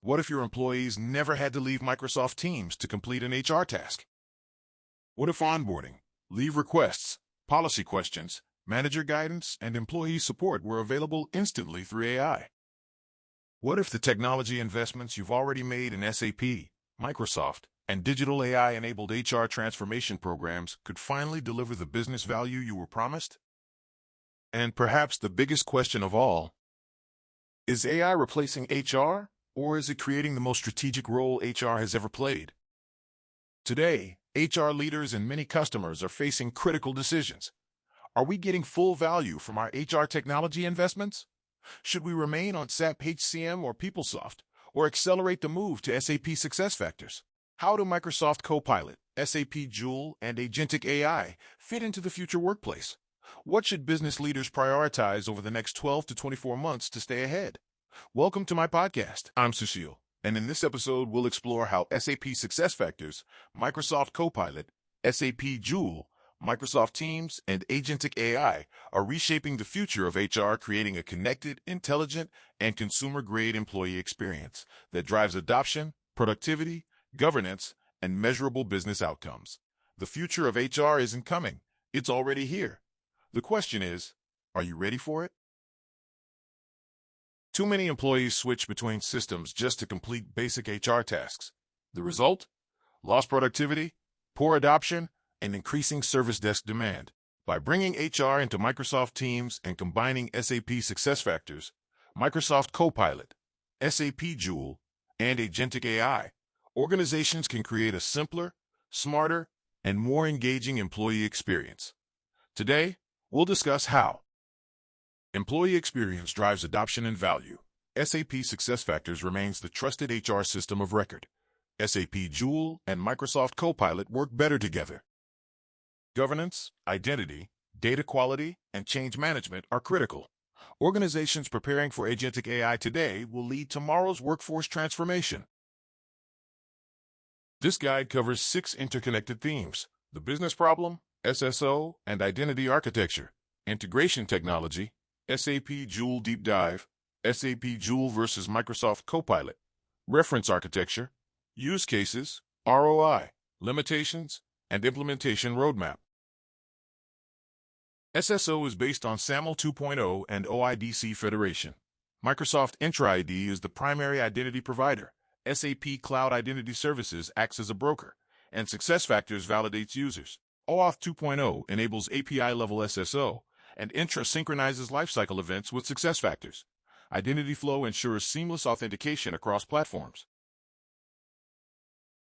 What if your employees never had to leave Microsoft Teams to complete an HR task? What if onboarding, leave requests, policy questions, manager guidance, and employee support were available instantly through AI? What if the technology investments you've already made in SAP, Microsoft, and digital AI-enabled HR transformation programs could finally deliver the business value you were promised? And perhaps the biggest question of all, is AI replacing HR, or is it creating the most strategic role HR has ever played? Today, HR leaders and many customers are facing critical decisions. Are we getting full value from our HR technology investments? Should we remain on SAP HCM or PeopleSoft, or accelerate the move to SAP SuccessFactors? How do Microsoft Copilot, SAP Joule, and Agentic AI fit into the future workplace? What should business leaders prioritize over the next 12 to 24 months to stay ahead? Welcome to my podcast. I'm Sushil, and in this episode, we'll explore how SAP SuccessFactors, Microsoft Copilot, SAP Joule, Microsoft Teams, and Agentic AI are reshaping the future of HR, creating a connected, intelligent, and consumer-grade employee experience that drives adoption, productivity, governance, and measurable business outcomes. The future of HR isn't coming. It's already here. The question is, are you ready for it? Too many employees switch between systems just to complete basic HR tasks. The result? Lost productivity, poor adoption, and increasing service desk demand. By bringing HR into Microsoft Teams and combining SAP SuccessFactors, Microsoft Copilot, SAP Joule, and Agentic AI, organizations can create a simpler, smarter, and more engaging employee experience. Today, we'll discuss how employee experience drives adoption and value. SAP SuccessFactors remains the trusted HR system of record. SAP Joule and Microsoft Copilot work better together. Governance, identity, data quality, and change management are critical. Organizations preparing for Agentic AI today will lead tomorrow's workforce transformation. This guide covers 6 interconnected themes: the business problem, SSO, and identity architecture, integration technology, SAP Joule deep dive, SAP Joule versus Microsoft Copilot, reference architecture, use cases, ROI, limitations, and implementation roadmap. SSO is based on SAML 2.0 and OIDC Federation. Microsoft Entra ID is the primary identity provider. SAP Cloud Identity Services acts as a broker, and SuccessFactors validates users. OAuth 2.0 enables API-level SSO, and Entra synchronizes lifecycle events with SuccessFactors. Identity Flow ensures seamless authentication across platforms.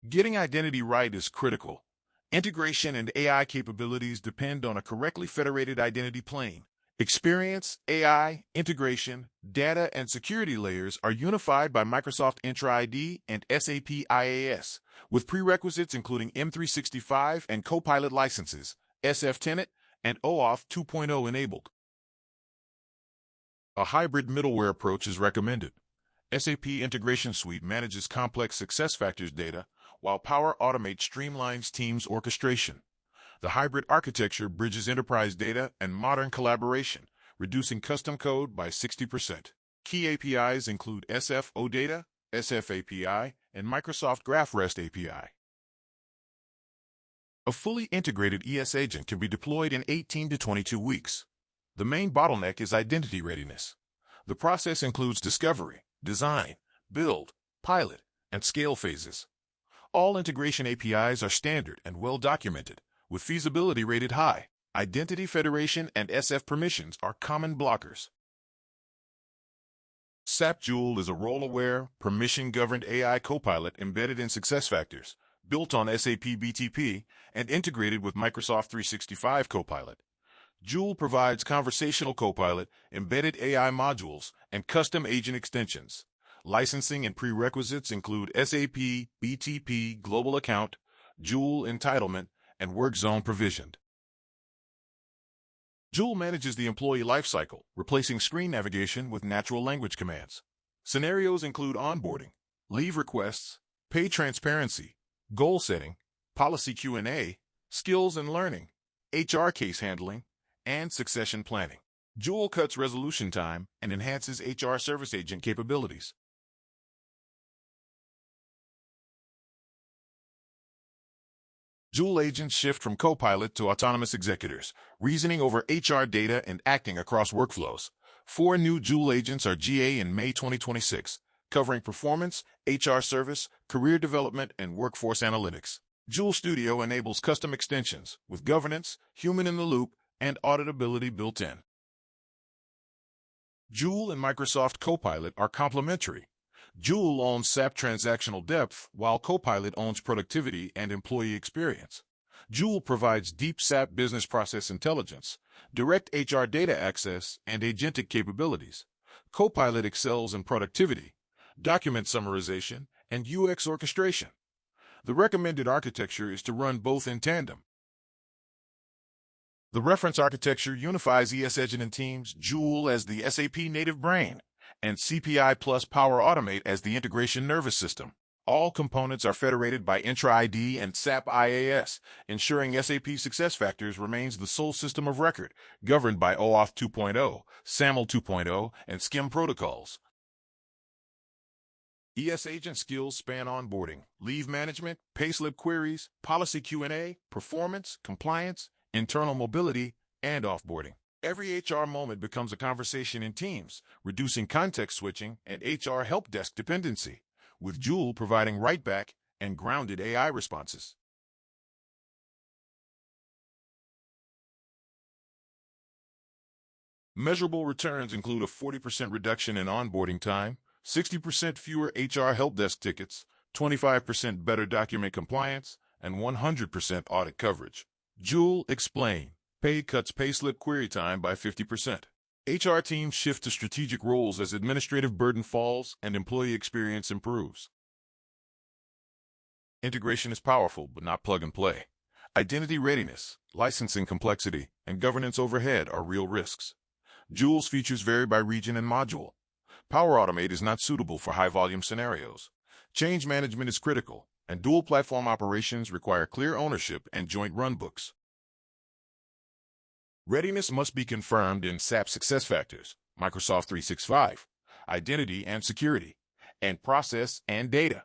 Getting identity right is critical. Integration and AI capabilities depend on a correctly federated identity plane. Experience, AI, integration, data, and security layers are unified by Microsoft Entra ID and SAP IaaS, with prerequisites including M365 and Copilot licenses, SF Tenant, and OAuth 2.0 enabled. A hybrid middleware approach is recommended. SAP Integration Suite manages complex SuccessFactors data, while Power Automate streamlines Teams orchestration. The hybrid architecture bridges enterprise data and modern collaboration, reducing custom code by 60%. Key APIs include SF OData, SF API, and Microsoft Graph REST API. A fully integrated ES agent can be deployed in 18 to 22 weeks. The main bottleneck is identity readiness. The process includes discovery, design, build, pilot, and scale phases. All integration APIs are standard and well documented, with feasibility rated high. Identity federation and SF permissions are common blockers. SAP Joule is a role-aware, permission-governed AI copilot embedded in SuccessFactors, built on SAP BTP, and integrated with Microsoft 365 Copilot. Joule provides conversational copilot, embedded AI modules, and custom agent extensions. Licensing and prerequisites include SAP BTP Global Account, Joule Entitlement, and Work Zone Provisioned. Joule manages the employee lifecycle, replacing screen navigation with natural language commands. Scenarios include onboarding, leave requests, pay transparency, goal setting, policy Q&A, skills and learning, HR case handling, and succession planning. Joule cuts resolution time and enhances HR service agent capabilities. Joule agents shift from Copilot to autonomous executors, reasoning over HR data and acting across workflows. 4 new Joule agents are GA in May 2026, covering performance, HR service, career development, and workforce analytics. Joule Studio enables custom extensions with governance, human-in-the-loop, and auditability built in. Joule and Microsoft Copilot are complementary. Joule owns SAP transactional depth, while Copilot owns productivity and employee experience. Joule provides deep SAP business process intelligence, direct HR data access, and agentic capabilities. Copilot excels in productivity, document summarization, and UX orchestration. The recommended architecture is to run both in tandem. The reference architecture unifies Agent and Teams, Joule as the SAP native brain, and CPI plus Power Automate as the integration nervous system. All components are federated by Intra-ID and SAP IAS, ensuring SAP SuccessFactors remains the sole system of record, governed by OAuth 2.0, SAML 2.0, and SCIM protocols. Agent skills span onboarding, leave management, payslip queries, policy Q&A, performance, compliance, internal mobility, and offboarding. Every HR moment becomes a conversation in Teams, reducing context switching and HR help desk dependency, with Joule providing write-back and grounded AI responses. Measurable returns include a 40% reduction in onboarding time, 60% fewer HR help desk tickets, 25% better document compliance, and 100% audit coverage. Joule explain. Pay cuts payslip query time by 50%. HR teams shift to strategic roles as administrative burden falls and employee experience improves. Integration is powerful, but not plug and play. Identity readiness, licensing complexity, and governance overhead are real risks. Joule's features vary by region and module. Power Automate is not suitable for high-volume scenarios. Change management is critical, and dual platform operations require clear ownership and joint runbooks. Readiness must be confirmed in SAP SuccessFactors, Microsoft 365, Identity and Security, and Process and Data.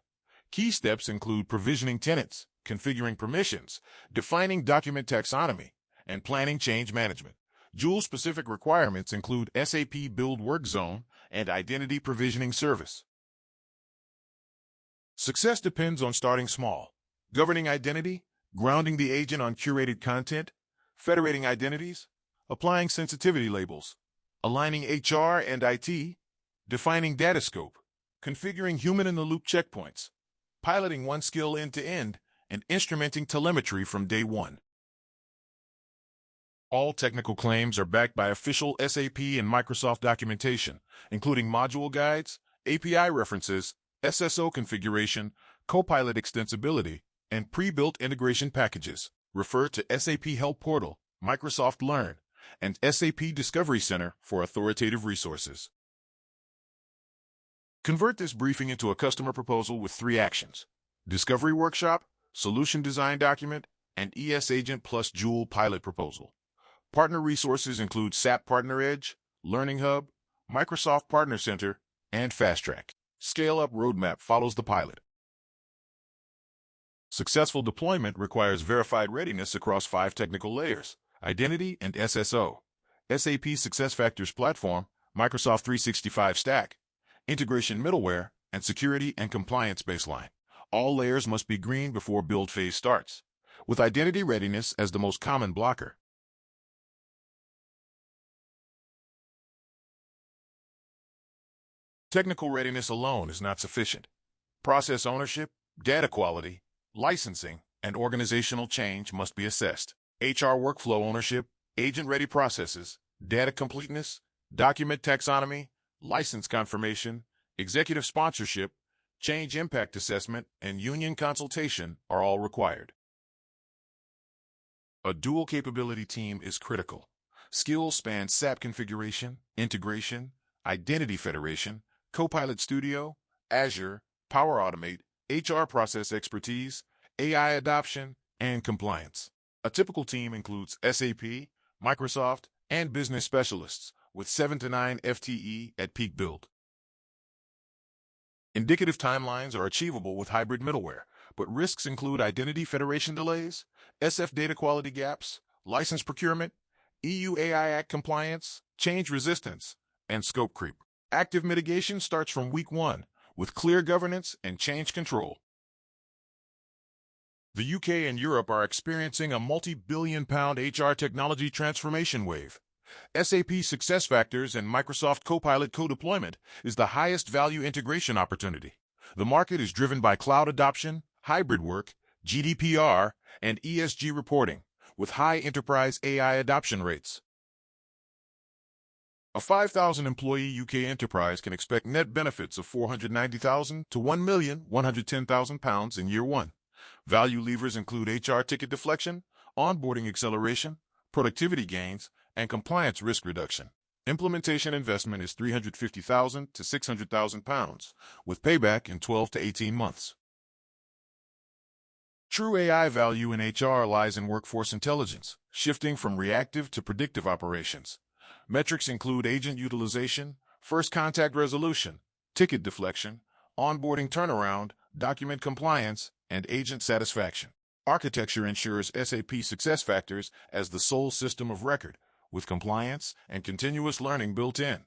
Key steps include provisioning tenants, configuring permissions, defining document taxonomy, and planning change management. Joule-specific requirements include SAP Build Work Zone and Identity Provisioning Service. Success depends on starting small, governing identity, grounding the agent on curated content, federating identities, applying sensitivity labels, aligning HR and IT, defining data scope, configuring human-in-the-loop checkpoints, piloting one skill end-to-end, and instrumenting telemetry from day one. All technical claims are backed by official SAP and Microsoft documentation, including module guides, API references, SSO configuration, Copilot extensibility, and pre-built integration packages. Refer to SAP Help Portal, Microsoft Learn, and SAP Discovery Center for authoritative resources. Convert this briefing into a customer proposal with 3 actions: Discovery Workshop, Solution Design Document, and Agent plus Joule Pilot Proposal. Partner resources include SAP Partner Edge, Learning Hub, Microsoft Partner Center, and Fast Track. Scale-up roadmap follows the pilot. Successful deployment requires verified readiness across 5 technical layers: Identity and SSO, SAP SuccessFactors Platform, Microsoft 365 Stack, Integration Middleware, and Security and Compliance Baseline. All layers must be green before build phase starts, with identity readiness as the most common blocker. Technical readiness alone is not sufficient. Process ownership, data quality, licensing, and organizational change must be assessed. HR workflow ownership, agent-ready processes, data completeness, document taxonomy, license confirmation, executive sponsorship, change impact assessment, and union consultation are all required. A dual capability team is critical. Skills span SAP configuration, integration, identity federation, Copilot Studio, Azure, Power Automate, HR process expertise, AI adoption, and compliance. A typical team includes SAP, Microsoft, and business specialists, with 7 to 9 FTE at peak build. Indicative timelines are achievable with hybrid middleware, but risks include identity federation delays, SF data quality gaps, license procurement, EU AI Act compliance, change resistance, and scope creep. Active mitigation starts from week 1, with clear governance and change control. The UK and Europe are experiencing a multi-billion-pound HR technology transformation wave. SAP SuccessFactors and Microsoft Copilot co-deployment is the highest value integration opportunity. The market is driven by cloud adoption, hybrid work, GDPR, and ESG reporting, with high enterprise AI adoption rates. A 5,000-employee UK enterprise can expect net benefits of £490,000 to £1,110,000 in year 1. Value levers include HR ticket deflection, onboarding acceleration, productivity gains, and compliance risk reduction. Implementation investment is £350,000 to £600,000, with payback in 12 to 18 months. True AI value in HR lies in workforce intelligence, shifting from reactive to predictive operations. Metrics include agent utilization, first contact resolution, ticket deflection, onboarding turnaround, document compliance, and agent satisfaction. Architecture ensures SAP SuccessFactors as the sole system of record, with compliance and continuous learning built in.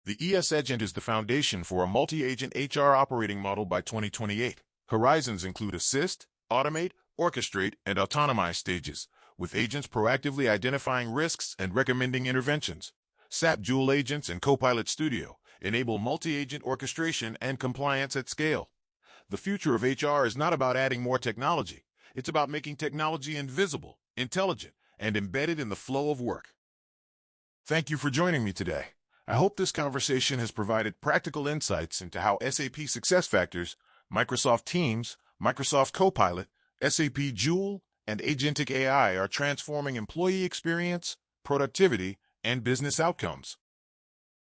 The ES Agent is the foundation for a multi-agent HR operating model by 2028. Horizons include assist, automate, orchestrate, and autonomize stages, with agents proactively identifying risks and recommending interventions. SAP Joule agents and Copilot Studio enable multi-agent orchestration and compliance at scale. The future of HR is not about adding more technology. It's about making technology invisible, intelligent, and embedded in the flow of work. Thank you for joining me today. I hope this conversation has provided practical insights into how SAP SuccessFactors, Microsoft Teams, Microsoft Copilot, SAP Joule, and Agentic AI are transforming employee experience, productivity, and business outcomes.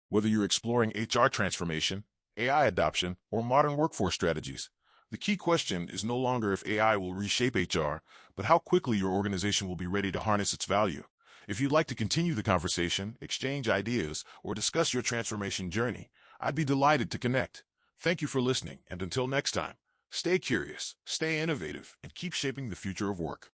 Whether you're exploring HR transformation, AI adoption, or modern workforce strategies, the key question is no longer if AI will reshape HR, but how quickly your organization will be ready to harness its value. If you'd like to continue the conversation, exchange ideas, or discuss your transformation journey, I'd be delighted to connect. Thank you for listening, and until next time, stay curious, stay innovative, and keep shaping the future of work.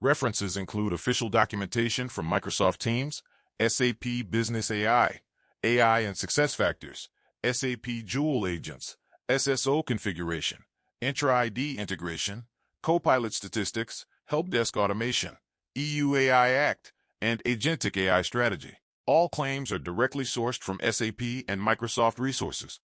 References include official documentation from Microsoft Teams, SAP Business AI, AI and SuccessFactors, SAP Joule agents, SSO configuration, Intra-ID integration, Copilot statistics, help desk automation, EU AI Act, and Agentic AI strategy. All claims are directly sourced from SAP and Microsoft resources.